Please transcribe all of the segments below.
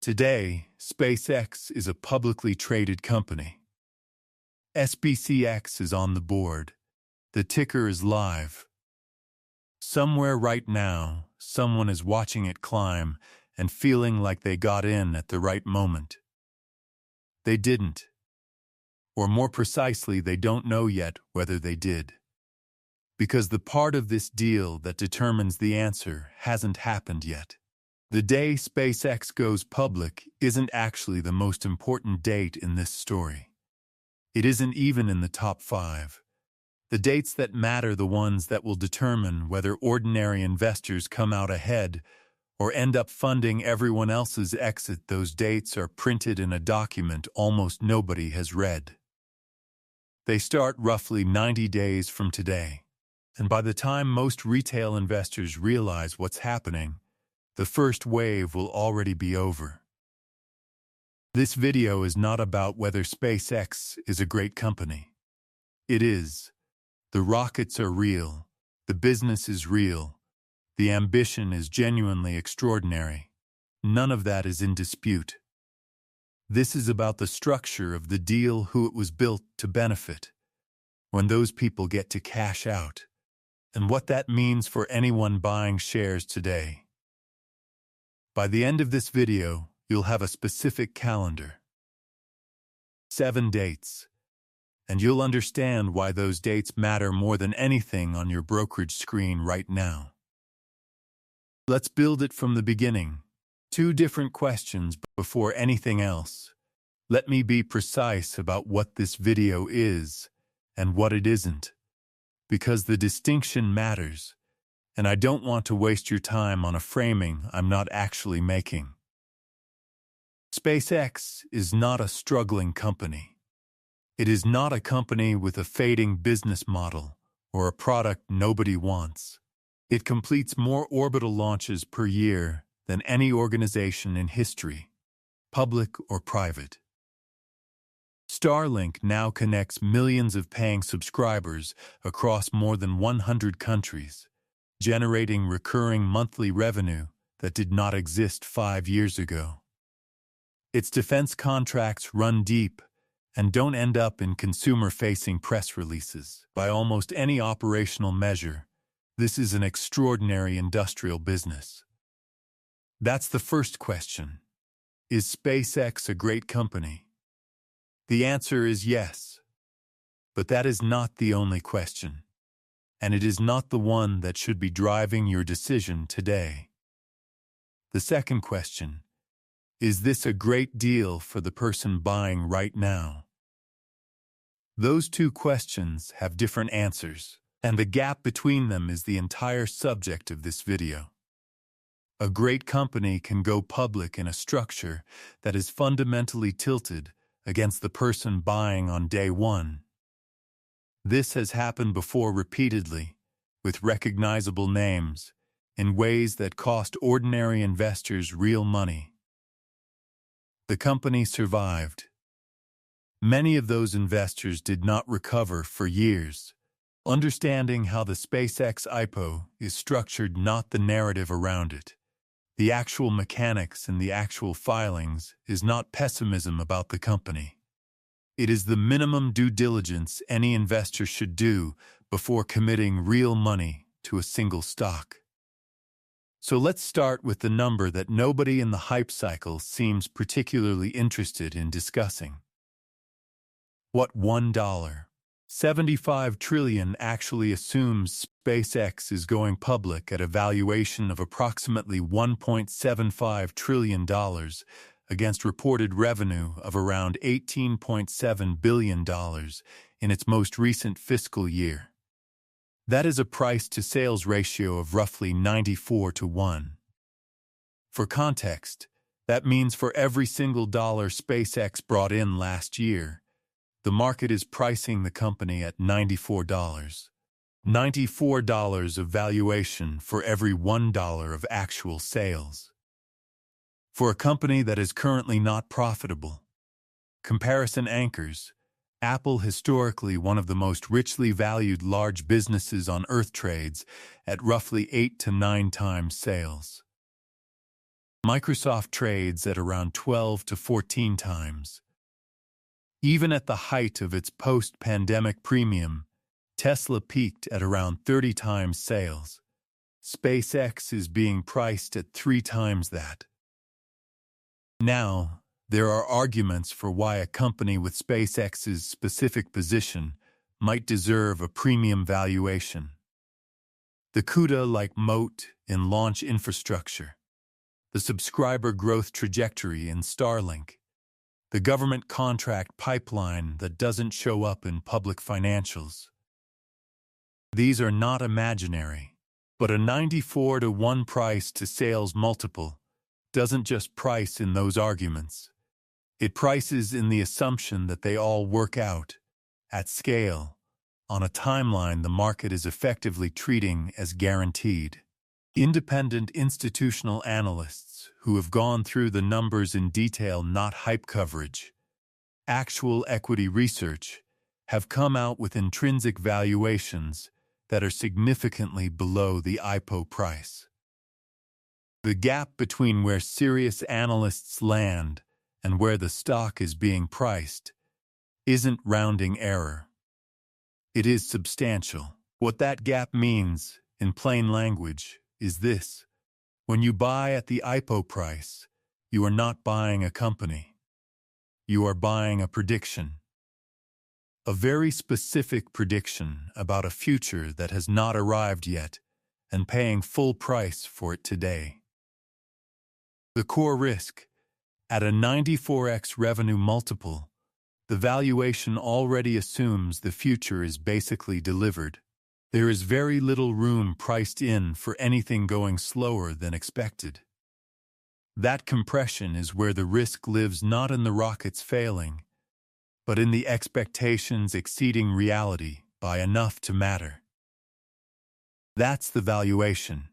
Today, SpaceX is a publicly traded company. SBCX is on the board. The ticker is live. Somewhere right now, someone is watching it climb and feeling like they got in at the right moment. They didn't. Or more precisely, they don't know yet whether they did. Because the part of this deal that determines the answer hasn't happened yet. The day SpaceX goes public isn't actually the most important date in this story. It isn't even in the top 5. The dates that matter, the ones that will determine whether ordinary investors come out ahead or end up funding everyone else's exit, those dates are printed in a document almost nobody has read. They start roughly 90 days from today, and by the time most retail investors realize what's happening, the first wave will already be over. This video is not about whether SpaceX is a great company. It is. The rockets are real, the business is real, the ambition is genuinely extraordinary. None of that is in dispute. This is about the structure of the deal, who it was built to benefit, when those people get to cash out, and what that means for anyone buying shares today. By the end of this video, you'll have a specific calendar. 7 dates. And you'll understand why those dates matter more than anything on your brokerage screen right now. Let's build it from the beginning. 2 different questions before anything else. Let me be precise about what this video is and what it isn't, because the distinction matters, and I don't want to waste your time on a framing I'm not actually making. SpaceX is not a struggling company. It is not a company with a fading business model or a product nobody wants. It completes more orbital launches per year than any organization in history, public or private. Starlink now connects millions of paying subscribers across more than 100 countries, generating recurring monthly revenue that did not exist 5 years ago. Its defense contracts run deep and don't end up in consumer-facing press releases. By almost any operational measure, this is an extraordinary industrial business. That's the first question. Is SpaceX a great company? The answer is yes. But that is not the only question, and it is not the one that should be driving your decision today. The second question: is this a great deal for the person buying right now? Those 2 questions have different answers, and the gap between them is the entire subject of this video. A great company can go public in a structure that is fundamentally tilted against the person buying on day 1. This has happened before repeatedly, with recognizable names, in ways that cost ordinary investors real money. The company survived. Many of those investors did not recover for years. Understanding how the SpaceX IPO is structured, not the narrative around it, the actual mechanics and the actual filings, is not pessimism about the company. It is the minimum due diligence any investor should do before committing real money to a single stock. So let's start with the number that nobody in the hype cycle seems particularly interested in discussing. What $1.75 trillion actually assumes SpaceX is going public at a valuation of approximately $1.75 trillion against reported revenue of around $18.7 billion in its most recent fiscal year. That is a price-to-sales ratio of roughly 94-1. For context, that means for every single dollar SpaceX brought in last year, the market is pricing the company at $94. $94 of valuation for every $1 of actual sales. For a company that is currently not profitable. Comparison anchors: Apple, historically one of the most richly valued large businesses on Earth, trades at roughly 8 to 9 times sales. Microsoft trades at around 12 to 14 times. Even at the height of its post-pandemic premium, Tesla peaked at around 30 times sales. SpaceX is being priced at 3 times that. Now, there are arguments for why a company with SpaceX's specific position might deserve a premium valuation. The CUDA-like moat in launch infrastructure, the subscriber growth trajectory in Starlink, the government contract pipeline that doesn't show up in public financials. These are not imaginary, but a 94 to 1 price to sales multiple doesn't just price in those arguments. It prices in the assumption that they all work out, at scale, on a timeline the market is effectively treating as guaranteed. Independent institutional analysts who have gone through the numbers in detail, not hype coverage, actual equity research, have come out with intrinsic valuations that are significantly below the IPO price. The gap between where serious analysts land and where the stock is being priced isn't rounding error. It is substantial. What that gap means, in plain language, is this. When you buy at the IPO price, you are not buying a company. You are buying a prediction. A very specific prediction about a future that has not arrived yet and paying full price for it today. The core risk, at a 94x revenue multiple, the valuation already assumes the future is basically delivered. There is very little room priced in for anything going slower than expected. That compression is where the risk lives, not in the rockets failing, but in the expectations exceeding reality by enough to matter. That's the valuation.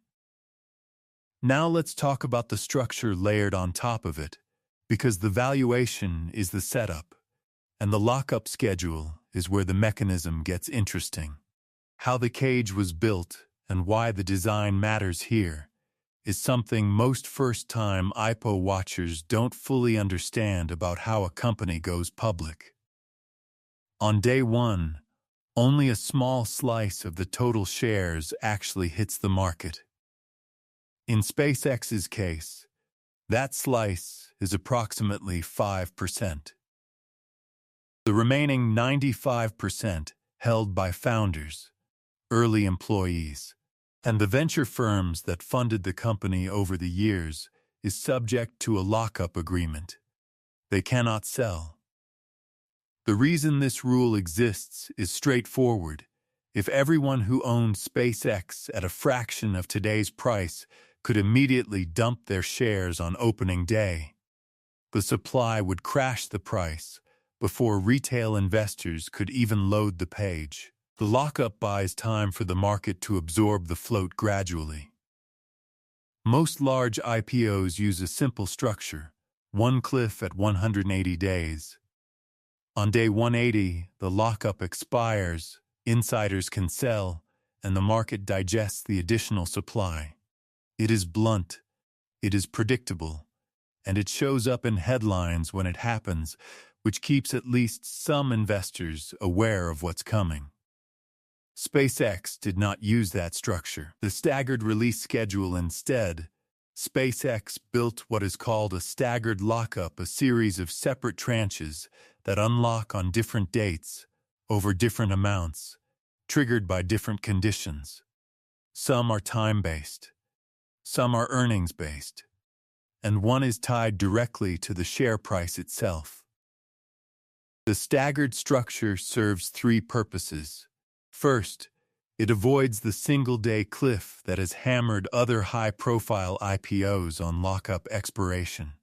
Now let's talk about the structure layered on top of it, because the valuation is the setup, and the lockup schedule is where the mechanism gets interesting. How the cage was built and why the design matters here is something most first-time IPO watchers don't fully understand about how a company goes public. On day one, only a small slice of the total shares actually hits the market. In SpaceX's case, that slice is approximately 5%. The remaining 95% held by founders, early employees, and the venture firms that funded the company over the years is subject to a lockup agreement. They cannot sell. The reason this rule exists is straightforward. If everyone who owned SpaceX at a fraction of today's price could immediately dump their shares on opening day, the supply would crash the price before retail investors could even load the page. The lockup buys time for the market to absorb the float gradually. Most large IPOs use a simple structure, one cliff at 180 days. On day 180, the lockup expires, insiders can sell, and the market digests the additional supply. It is blunt, it is predictable, and it shows up in headlines when it happens, which keeps at least some investors aware of what's coming. SpaceX did not use that structure, the staggered release schedule. Instead, SpaceX built what is called a staggered lockup, a series of separate tranches that unlock on different dates, over different amounts, triggered by different conditions. Some are time-based, some are earnings-based, and one is tied directly to the share price itself. The staggered structure serves three purposes. First, it avoids the single-day cliff that has hammered other high-profile IPOs on lockup expiration.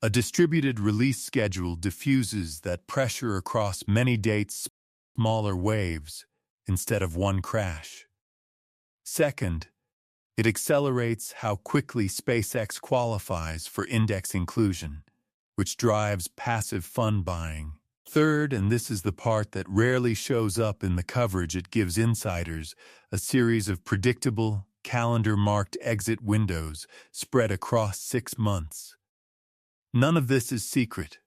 A distributed release schedule diffuses that pressure across many dates, smaller waves, instead of one crash. Second, it accelerates how quickly SpaceX qualifies for index inclusion, which drives passive fund buying. Third, and this is the part that rarely shows up in the coverage it gives insiders, a series of predictable, calendar-marked exit windows spread across 6 months. None of this is secret.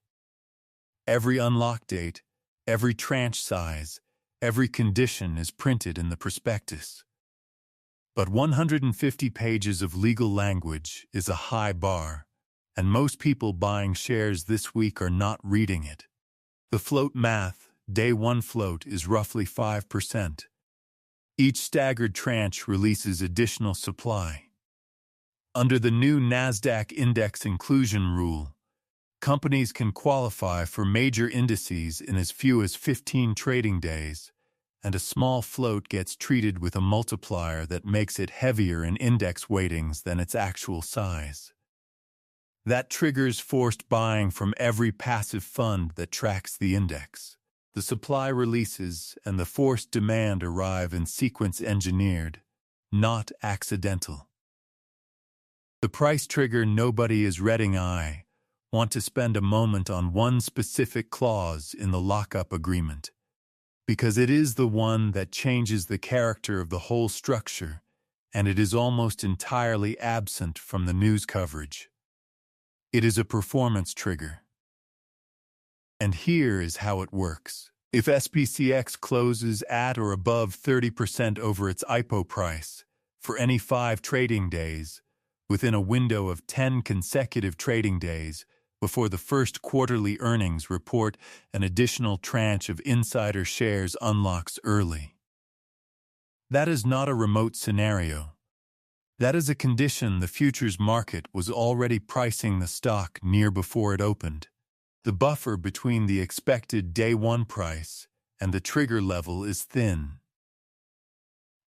Every unlock date, every tranche size, every condition is printed in the prospectus. But 150 pages of legal language is a high bar, and most people buying shares this week are not reading it. The float math, day 1 float, is roughly 5%. Each staggered tranche releases additional supply. Under the new NASDAQ index inclusion rule, companies can qualify for major indices in as few as 15 trading days, and a small float gets treated with a multiplier that makes it heavier in index weightings than its actual size. That triggers forced buying from every passive fund that tracks the index. The supply releases and the forced demand arrive in sequence engineered, not accidental. The price trigger nobody is reading I want to spend a moment on one specific clause in the lockup agreement, because it is the one that changes the character of the whole structure, and it is almost entirely absent from the news coverage. It is a performance trigger. And here is how it works. If SPCX closes at or above 30% over its IPO price for any 5 trading days, within a window of 10 consecutive trading days before the first quarterly earnings report, an additional tranche of insider shares unlocks early. That is not a remote scenario. That is a condition the futures market was already pricing the stock near before it opened. The buffer between the expected day 1 price and the trigger level is thin.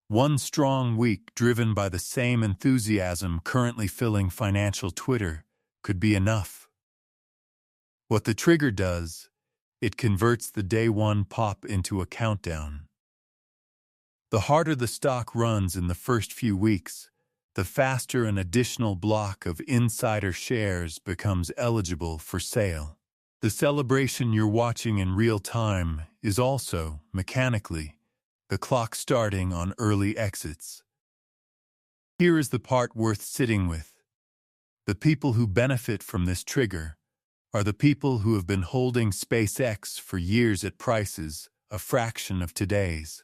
One strong week driven by the same enthusiasm currently filling financial Twitter could be enough. What the trigger does, it converts the day 1 pop into a countdown. The harder the stock runs in the first few weeks, the faster an additional block of insider shares becomes eligible for sale. The celebration you're watching in real time is also, mechanically, the clock starting on early exits. Here is the part worth sitting with. The people who benefit from this trigger are the people who have been holding SpaceX for years at prices a fraction of today's.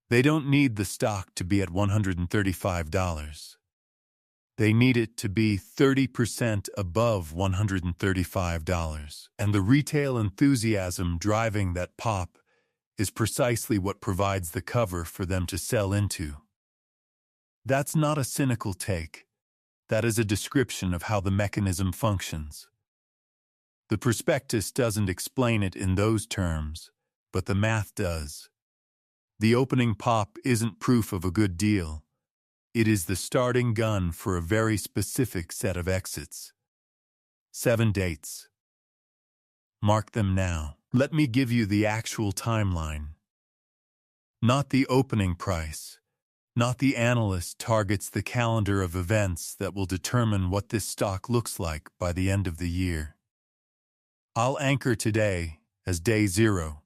They don't need the stock to be at $135. They need it to be 30% above $135. And the retail enthusiasm driving that pop is precisely what provides the cover for them to sell into. That's not a cynical take. That is a description of how the mechanism functions. The prospectus doesn't explain it in those terms, but the math does. The opening pop isn't proof of a good deal. It is the starting gun for a very specific set of exits. 7 dates. Mark them now. Let me give you the actual timeline. Not the opening price. Not the analyst targets the calendar of events that will determine what this stock looks like by the end of the year. I'll anchor today as day 0.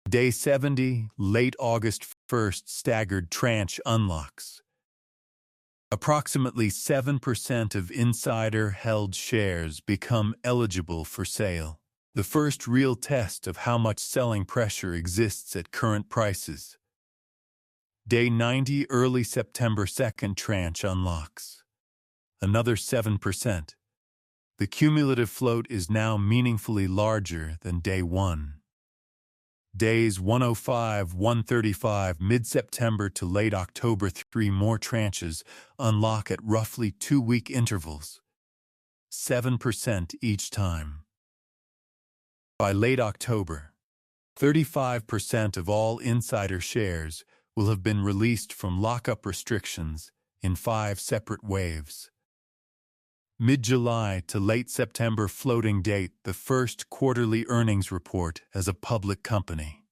Day 70, late August 1st, staggered tranche unlocks. Approximately 7% of insider-held shares become eligible for sale. The first real test of how much selling pressure exists at current prices. Day 90, early September 2nd tranche unlocks. Another 7%. The cumulative float is now meaningfully larger than day 1. Days 105, 135, mid-September to late October, 3 more tranches unlock at roughly 2-week intervals. 7% each time. By late October, 35% of all insider shares will have been released from lockup restrictions in 5 separate waves. Mid-July to late September floating date, the first quarterly earnings report as a public company.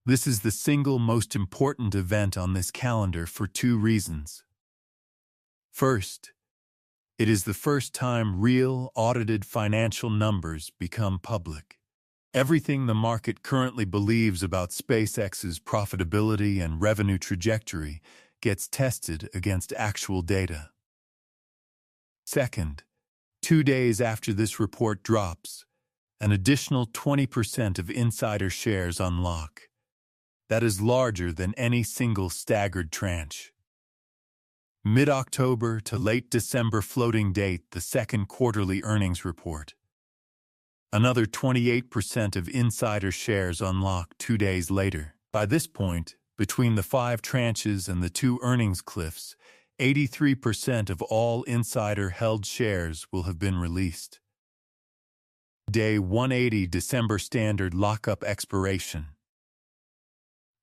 This is the single most important event on this calendar for 2 reasons. First, it is the first time real, audited financial numbers become public. Everything the market currently believes about SpaceX's profitability and revenue trajectory gets tested against actual data. Second, 2 days after this report drops, an additional 20% of insider shares unlock. That is larger than any single staggered tranche. Mid-October to late December floating date, the second quarterly earnings report. Another 28% of insider shares unlock 2 days later. By this point, between the 5 tranches and the 2 earnings cliffs, 83% of all insider-held shares will have been released. Day 180 December standard lockup expiration.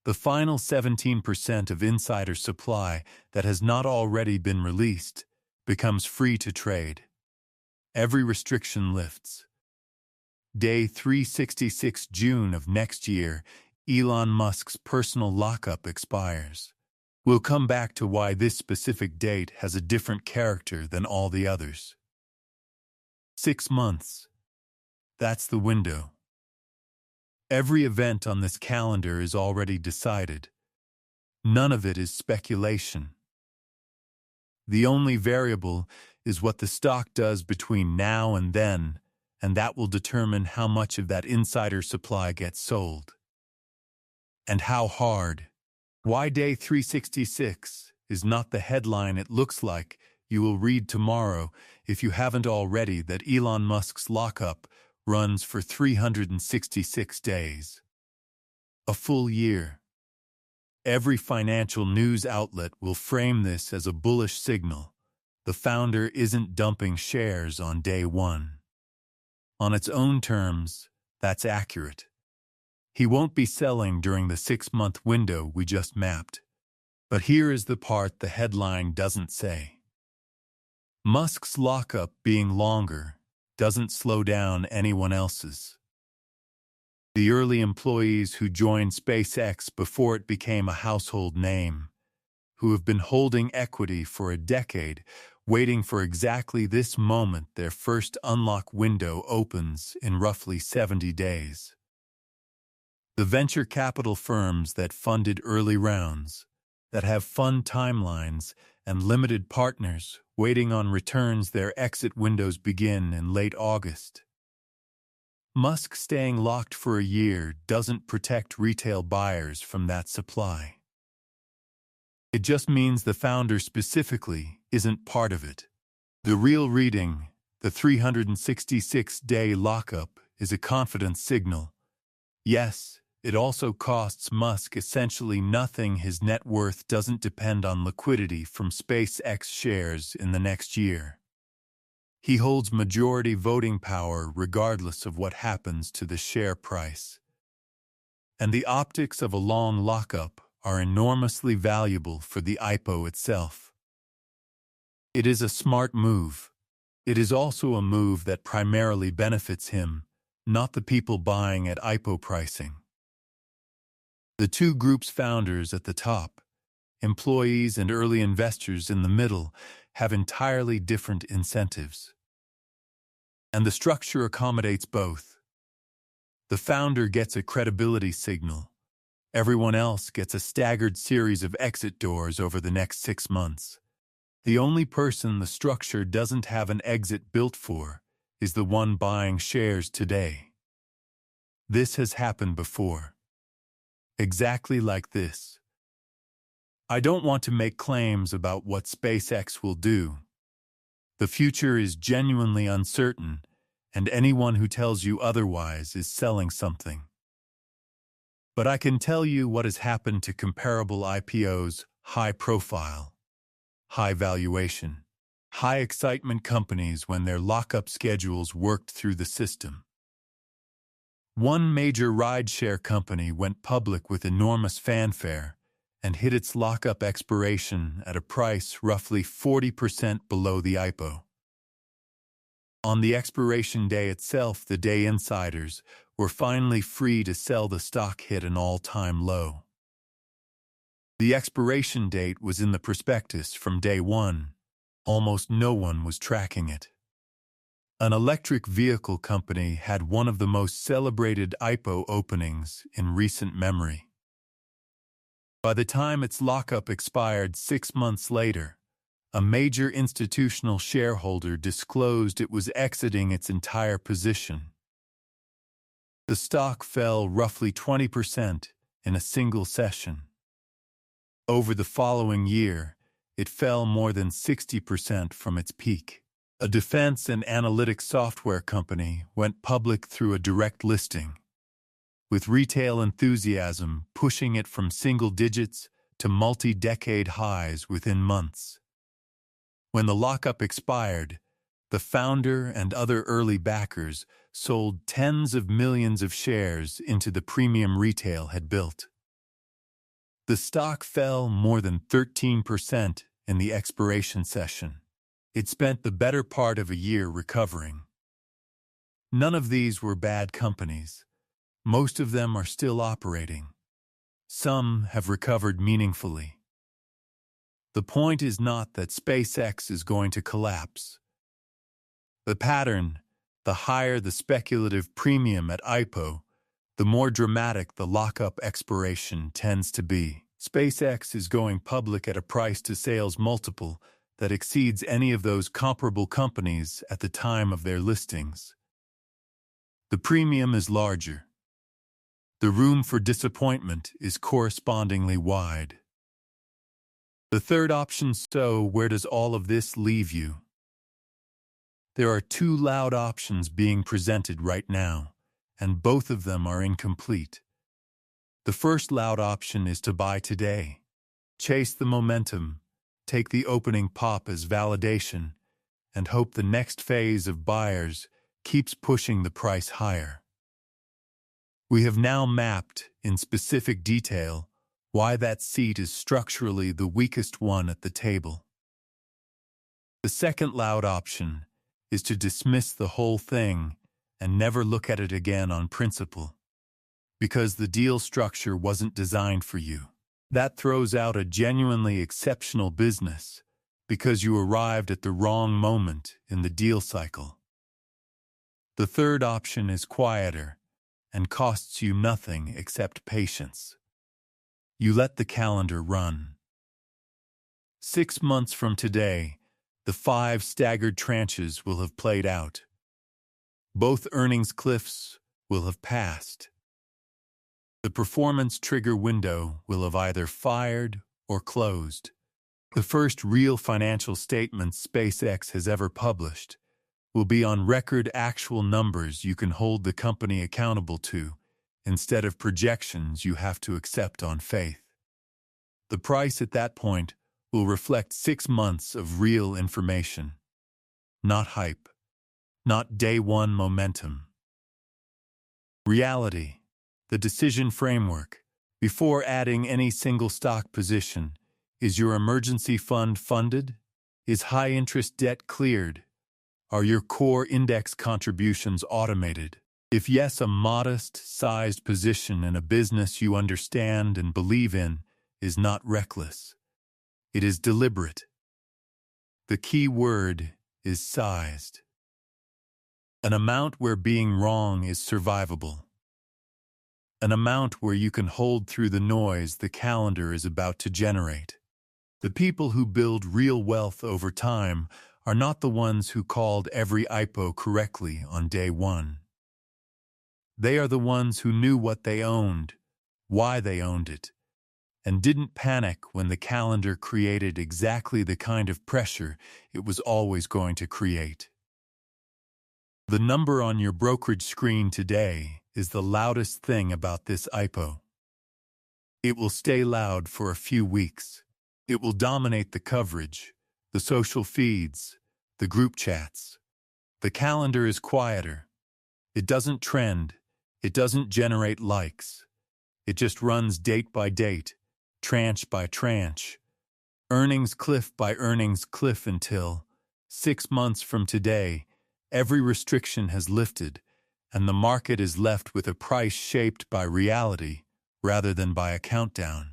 The final 17% of insider supply that has not already been released becomes free to trade. Every restriction lifts. Day 366 June of next year, Elon Musk's personal lockup expires. We'll come back to why this specific date has a different character than all the others. 6 months. That's the window. Every event on this calendar is already decided. None of it is speculation. The only variable is what the stock does between now and then, and that will determine how much of that insider supply gets sold. And how hard. Why Day 366 is not the headline it looks like you will read tomorrow if you haven't already, that Elon Musk's lockup runs for 366 days. A full year. Every financial news outlet will frame this as a bullish signal. The founder isn't dumping shares on day one. On its own terms, that's accurate. He won't be selling during the 6-month window we just mapped. But here is the part the headline doesn't say. Musk's lockup being longer doesn't slow down anyone else's. The early employees who joined SpaceX before it became a household name, who have been holding equity for a decade, waiting for exactly this moment their first unlock window opens in roughly 70 days. The venture capital firms that funded early rounds, that have fund timelines and limited partners waiting on returns, their exit windows begin in late August. Musk staying locked for a year doesn't protect retail buyers from that supply. It just means the founder specifically isn't part of it. The real reading, the 366-day lockup, is a confidence signal. Yes, it also costs Musk essentially nothing. His net worth doesn't depend on liquidity from SpaceX shares in the next year. He holds majority voting power regardless of what happens to the share price. And the optics of a long lockup are enormously valuable for the IPO itself. It is a smart move. It is also a move that primarily benefits him, not the people buying at IPO pricing. The two groups, founders at the top, employees and early investors in the middle, have entirely different incentives. And the structure accommodates both. The founder gets a credibility signal. Everyone else gets a staggered series of exit doors over the next 6 months. The only person the structure doesn't have an exit built for is the one buying shares today. This has happened before. Exactly like this. I don't want to make claims about what SpaceX will do. The future is genuinely uncertain, and anyone who tells you otherwise is selling something. But I can tell you what has happened to comparable IPOs: high profile, high valuation, high excitement companies when their lockup schedules worked through the system. One major rideshare company went public with enormous fanfare and hit its lockup expiration at a price roughly 40% below the IPO. On the expiration day itself, the day insiders were finally free to sell. The stock hit an all-time low. The expiration date was in the prospectus from day one. Almost no one was tracking it. An electric vehicle company had one of the most celebrated IPO openings in recent memory. By the time its lockup expired 6 months later, a major institutional shareholder disclosed it was exiting its entire position. The stock fell roughly 20% in a single session. Over the following year, it fell more than 60% from its peak. A defense and analytics software company went public through a direct listing, with retail enthusiasm pushing it from single digits to multi-decade highs within months. When the lockup expired, the founder and other early backers sold tens of millions of shares into the premium retail had built. The stock fell more than 13% in the expiration session. It spent the better part of a year recovering. None of these were bad companies. Most of them are still operating. Some have recovered meaningfully. The point is not that SpaceX is going to collapse. The pattern, the higher the speculative premium at IPO, the more dramatic the lockup expiration tends to be. SpaceX is going public at a price-to-sales multiple that exceeds any of those comparable companies at the time of their listings. The premium is larger. The room for disappointment is correspondingly wide. The third option, so where does all of this leave you? There are two loud options being presented right now, and both of them are incomplete. The first loud option is to buy today. Chase the momentum, take the opening pop as validation, and hope the next phase of buyers keeps pushing the price higher. We have now mapped, in specific detail, why that seat is structurally the weakest one at the table. The second loud option is to dismiss the whole thing and never look at it again on principle, because the deal structure wasn't designed for you. That throws out a genuinely exceptional business because you arrived at the wrong moment in the deal cycle. The third option is quieter and costs you nothing except patience. You let the calendar run. 6 months from today, the 5 staggered tranches will have played out. Both earnings cliffs will have passed. The performance trigger window will have either fired or closed. The first real financial statement SpaceX has ever published will be on record actual numbers you can hold the company accountable to, instead of projections you have to accept on faith. The price at that point will reflect 6 months of real information. Not hype. Not day one momentum. Reality. The decision framework, before adding any single stock position. Is your emergency fund funded? Is high-interest debt cleared? Are your core index contributions automated? If yes, a modest-sized position in a business you understand and believe in is not reckless. It is deliberate. The key word is sized. An amount where being wrong is survivable. An amount where you can hold through the noise the calendar is about to generate. The people who build real wealth over time are not the ones who called every IPO correctly on day one. They are the ones who knew what they owned, why they owned it, and didn't panic when the calendar created exactly the kind of pressure it was always going to create. The number on your brokerage screen today is the loudest thing about this IPO. It will stay loud for a few weeks. It will dominate the coverage, the social feeds, the group chats. The calendar is quieter. It doesn't trend. It doesn't generate likes. It just runs date by date, tranche by tranche, earnings cliff by earnings cliff until, 6 months from today, every restriction has lifted and the market is left with a price shaped by reality rather than by a countdown.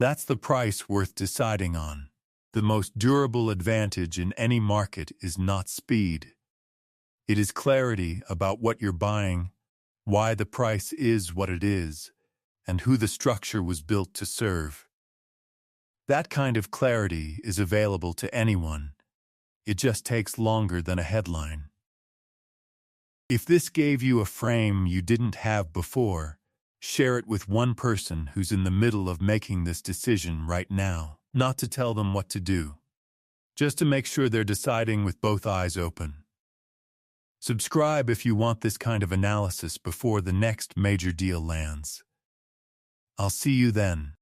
That's the price worth deciding on. The most durable advantage in any market is not speed. It is clarity about what you're buying, why the price is what it is, and who the structure was built to serve. That kind of clarity is available to anyone. It just takes longer than a headline. If this gave you a frame you didn't have before, share it with one person who's in the middle of making this decision right now. Not to tell them what to do, just to make sure they're deciding with both eyes open. Subscribe if you want this kind of analysis before the next major deal lands. I'll see you then.